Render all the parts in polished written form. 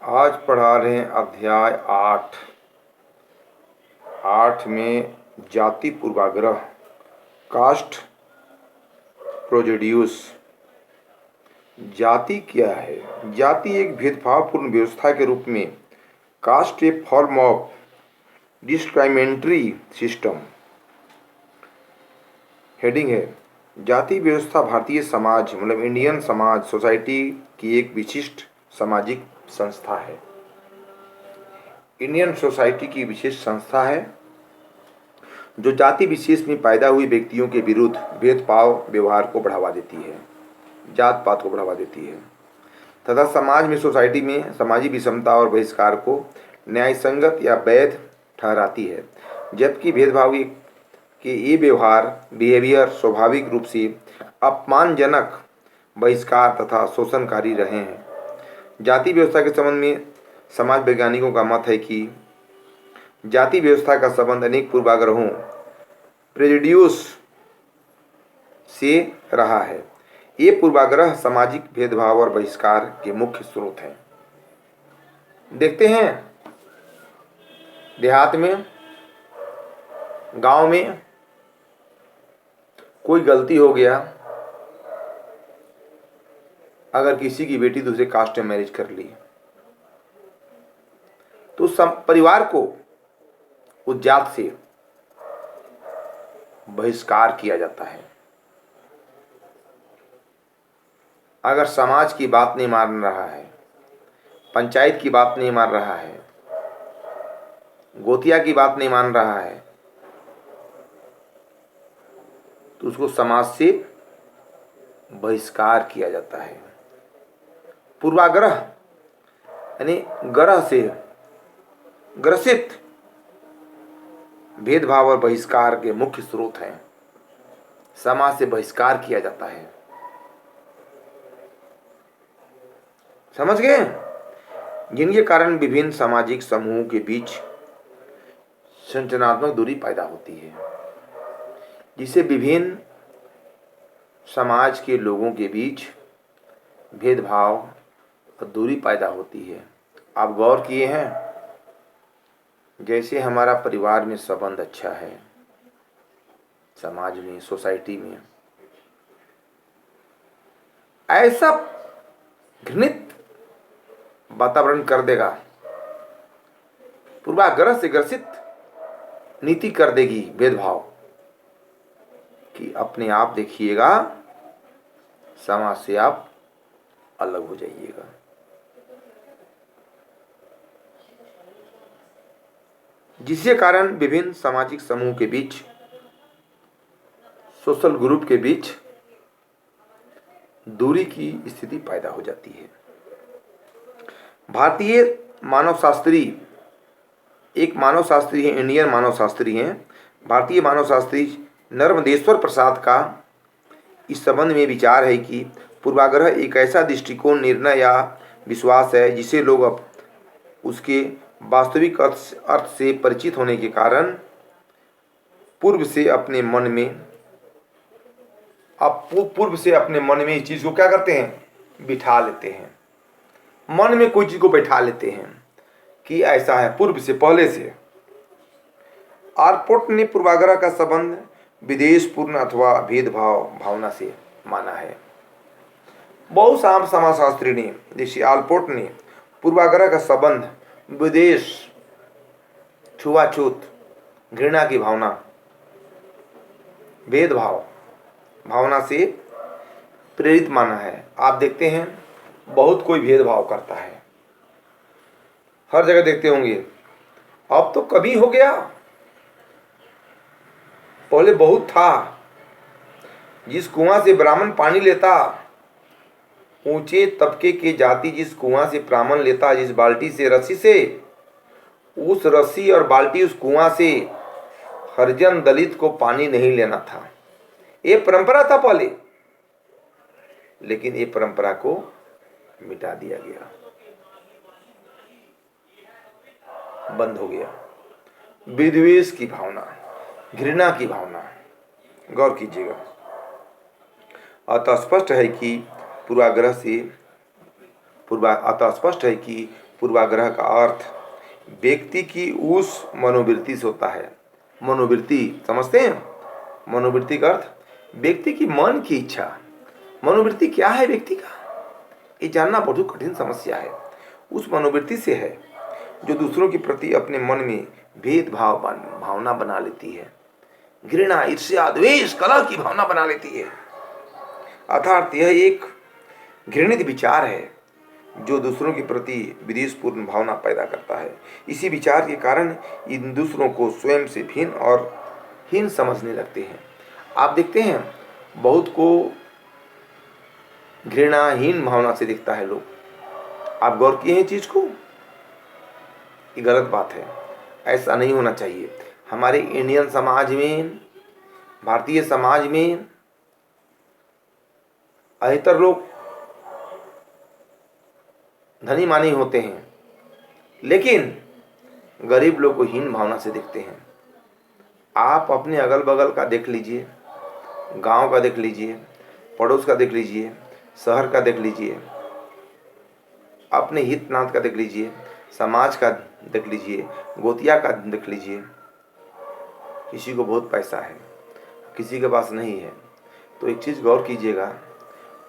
आज पढ़ा रहे हैं अध्याय 8। 8 में जाति पूर्वाग्रह, कास्ट प्रोजेड्यूस। जाति क्या है? जाति एक भेदभावपूर्ण व्यवस्था के रूप में caste a form of discriminatory system. Heading है जाति व्यवस्था भारतीय समाज मतलब इंडियन समाज सोसाइटी की एक विशिष्ट सामाजिक संस्था है। इंडियन सोसाइटी की विशेष संस्था है जो जाति विशेष में पैदा हुए व्यक्तियों के विरुद्ध भेदभाव व्यवहार को बढ़ावा देती है, जात पात को बढ़ावा देती है तथा समाज में सोसाइटी में सामाजिक विषमता और बहिष्कार को न्यायसंगत या वैध ठहराती है। जबकि भेदभाव के ये व्यवहार बिहेवियर स्वाभाविक रूप से अपमानजनक, बहिष्कार तथा शोषणकारी रहे हैं। जाति व्यवस्था के संबंध में समाज वैज्ञानिकों का मत है कि जाति व्यवस्था का संबंध अनेक पूर्वाग्रहों प्रेजुडियूस से रहा है। ये पूर्वाग्रह सामाजिक भेदभाव और बहिष्कार के मुख्य स्रोत हैं। देखते हैं देहात में, गांव में कोई गलती हो गया, अगर किसी की बेटी दूसरे कास्ट में मैरिज कर ली तो परिवार को उस जात से बहिष्कार किया जाता है। अगर समाज की बात नहीं मान रहा है, पंचायत की बात नहीं मान रहा है, गोतिया की बात नहीं मान रहा है तो उसको समाज से बहिष्कार किया जाता है। पूर्वाग्रह यानी ग्रह से ग्रसित भेदभाव और बहिष्कार के मुख्य स्रोत हैं। समाज से बहिष्कार किया जाता है। समझ गए? जिनके कारण विभिन्न सामाजिक समूहों के बीच संरचनात्मक दूरी पैदा होती है, जिससे विभिन्न समाज के लोगों के बीच भेदभाव और दूरी पैदा होती है। आप गौर किए हैं, जैसे हमारा परिवार में संबंध अच्छा है, समाज में, सोसाइटी में ऐसा घृणित वातावरण कर देगा, पूर्वाग्रह से ग्रसित नीति कर देगी भेदभाव कि अपने आप देखिएगा समाज से आप अलग हो जाइएगा। जिसके कारण विभिन्न सामाजिक समूह के बीच, सोशल ग्रुप के बीच दूरी की स्थिति पैदा हो जाती है। भारतीय मानवशास्त्री एक मानवशास्त्री हैं, इंडियन मानवशास्त्री हैं, भारतीय मानवशास्त्री नर्मदेश्वर प्रसाद का इस संबंध में विचार है कि पूर्वाग्रह एक ऐसा दृष्टिकोण, निर्णय या विश्वास है जिसे लोग उसके वास्तविक अर्थ से परिचित होने के कारण पूर्व से अपने मन में इस चीज़ को क्या करते हैं, बिठा लेते हैं। मन में कोई चीज़ को बैठा लेते हैं कि ऐसा है, पूर्व से, पहले से। आरपोर्ट ने पूर्वाग्रह का संबंध विद्वेषपूर्ण अथवा भेदभाव भावना से माना है। बहुत समाजशास्त्री ने, जैसे आलपोर्ट ने, पूर्वाग्रह का संबंध विद्वेष, छुआछूत, घृणा की भावना, भेदभाव भावना से प्रेरित माना है। आप देखते हैं बहुत कोई भेदभाव करता है, हर जगह देखते होंगे। अब तो कभी हो गया, पहले बहुत था। जिस कुआं से ब्राह्मण पानी लेता, ऊंचे तबके के जाति जिस कुआं से ब्राह्मण लेता, जिस बाल्टी से, रस्सी से, उस रस्सी और बाल्टी, उस कुआं से हरिजन दलित को पानी नहीं लेना था। ये परंपरा था पहले, लेकिन ये परंपरा को मिटा दिया गया, बंद हो गया। विद्वेष की भावना, घृणा की भावना, गौर कीजिएगा। अतः स्पष्ट है कि पूर्वाग्रह का अर्थ व्यक्ति की उस मनोवृत्ति से होता है। मनोवृत्ति समझते हैं? मनोवृत्ति का अर्थ व्यक्ति की मन की इच्छा। मनोवृत्ति क्या है व्यक्ति का, ये जानना बहुत कठिन समस्या है। उस मनोवृत्ति से है जो दूसरों के प्रति अपने मन में भेदभाव भावना बना लेती है, घृणा, ईर्ष्या, द्वेष, कलह की भावना बना लेती है। अर्थात यह एक घृणित विचार है जो दूसरों के प्रति विद्वेषपूर्ण भावना पैदा करता है। इसी विचार के कारण इन दूसरों को स्वयं से भिन्न और हीन समझने लगते हैं। आप देखते हैं बहुत को घृणाहीन भावना से दिखता है लोग। आप गौर किए हैं चीज को? ये गलत बात है, ऐसा नहीं होना चाहिए। हमारे इंडियन समाज में, भारतीय समाज में अधिकतर लोग धनी मानी होते हैं, लेकिन गरीब लोग को हीन भावना से देखते हैं। आप अपने अगल बगल का देख लीजिए, गांव का देख लीजिए, पड़ोस का देख लीजिए, शहर का देख लीजिए, अपने हित नात का देख लीजिए, समाज का देख लीजिए, गोतिया का देख लीजिए। किसी को बहुत पैसा है, किसी के पास नहीं है, तो एक चीज़ गौर कीजिएगा,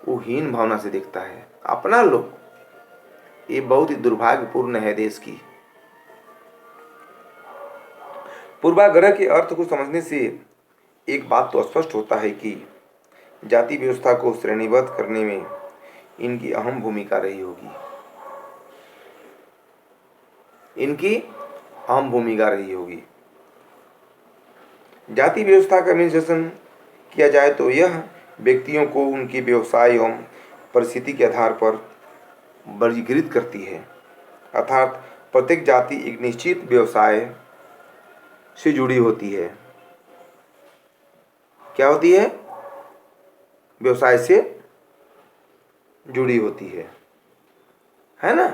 वो हीन भावना से देखता है अपना लोग। ये बहुत ही दुर्भाग्यपूर्ण है देश की। पूर्वाग्रह के अर्थ को समझने से एक बात तो स्पष्ट होता है कि जाति व्यवस्था को श्रेणीबद्ध करने में इनकी अहम भूमिका रही होगी। इनकी अहम भूमिका रही होगी। जाति व्यवस्था का विश्लेषण किया जाए तो यह व्यक्तियों को उनकी व्यवसाय एवं परिस्थिति के आधार पर वर्गीकृत करती है। अर्थात प्रत्येक जाति एक निश्चित व्यवसाय से जुड़ी होती है। क्या होती है? व्यवसाय से जुड़ी होती है ना?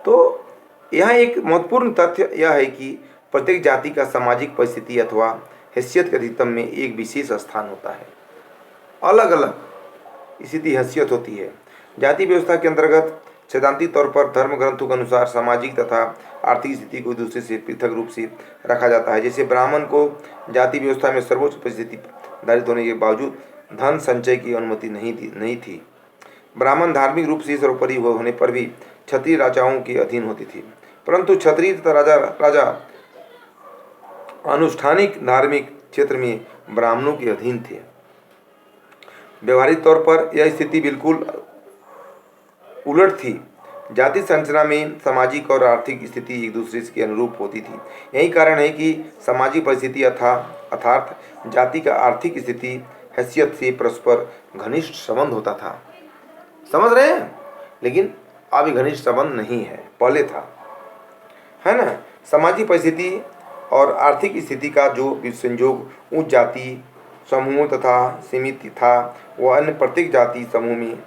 तो यहाँ एक महत्वपूर्ण तथ्य यह है कि प्रत्येक जाति का सामाजिक परिस्थिति अथवा हैसियत के अधिकतम में एक विशेष स्थान होता है। अलग अलग स्थिति हैसियत होती है। जाति व्यवस्था के अंतर्गत सैद्धांतिक तौर पर धर्म ग्रंथों के अनुसार सामाजिक तथा आर्थिक स्थिति को दूसरे से पृथक रूप से रखा जाता है। जैसे ब्राह्मण को जाति व्यवस्था में सर्वोच्च परिस्थिति धारित होने के बावजूद धन संचय की अनुमति नहीं थी। ब्राह्मण धार्मिक रूप से सर्वोपरि होने पर भी क्षत्रिय राजाओं के अधीन होती थी, परंतु क्षत्रिय तथा राजा अनुष्ठानिक धार्मिक क्षेत्र में ब्राह्मणों के अधीन थे। व्यवहारिक तौर पर यह स्थिति बिल्कुल उलट थी। जाति संरचना में सामाजिक और आर्थिक स्थिति एक दूसरे के अनुरूप होती थी। यही कारण है कि सामाजिक परिस्थिति अर्थात जाति का आर्थिक स्थिति हैसियत से परस्पर घनिष्ठ संबंध होता था। समझ रहे हैं? लेकिन अब घनिष्ठ संबंध नहीं है, पहले था, है ना? सामाजिक परिस्थिति और आर्थिक स्थिति का जो संयोग उच्च जाति समूह तथा सीमित था, वह अन्य प्रत्येक जाति समूह में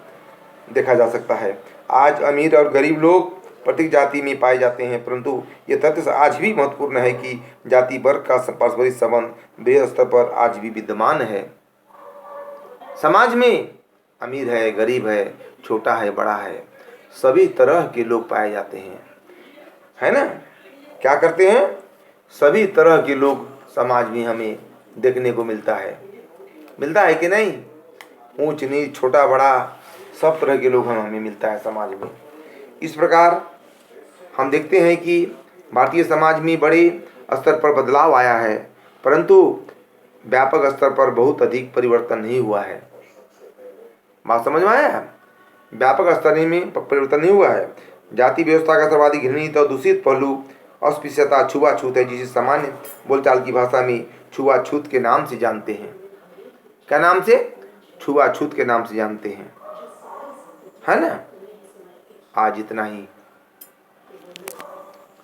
देखा जा सकता है। आज अमीर और गरीब लोग प्रत्येक जाति में पाए जाते हैं, परंतु यह तथ्य आज भी महत्वपूर्ण है कि जाति वर्ग का पारस्परिक संबंध बृहद स्तर पर आज भी विद्यमान है। समाज में अमीर है, गरीब है, छोटा है, बड़ा है, सभी तरह के लोग पाए जाते हैं, है ना? क्या करते हैं? सभी तरह के लोग समाज में हमें देखने को मिलता है कि नहीं? ऊंच नीच, छोटा बड़ा, सब तरह के लोग हमें मिलता है समाज में। इस प्रकार हम देखते हैं कि भारतीय समाज में बड़े स्तर पर बदलाव आया है, परंतु व्यापक स्तर पर बहुत अधिक परिवर्तन नहीं हुआ है। बात समझ में आया? व्यापक स्तर में परिवर्तन नहीं हुआ है। जाति व्यवस्था का सर्वाधिक घृणित और दूषित पहलू अस्पृश्यता, छुआछूत है, जिसे सामान्य बोलचाल की भाषा में छुआछूत के नाम से जानते हैं। क्या नाम से? छुआछूत के नाम से जानते हैं, है ना? आज इतना ही।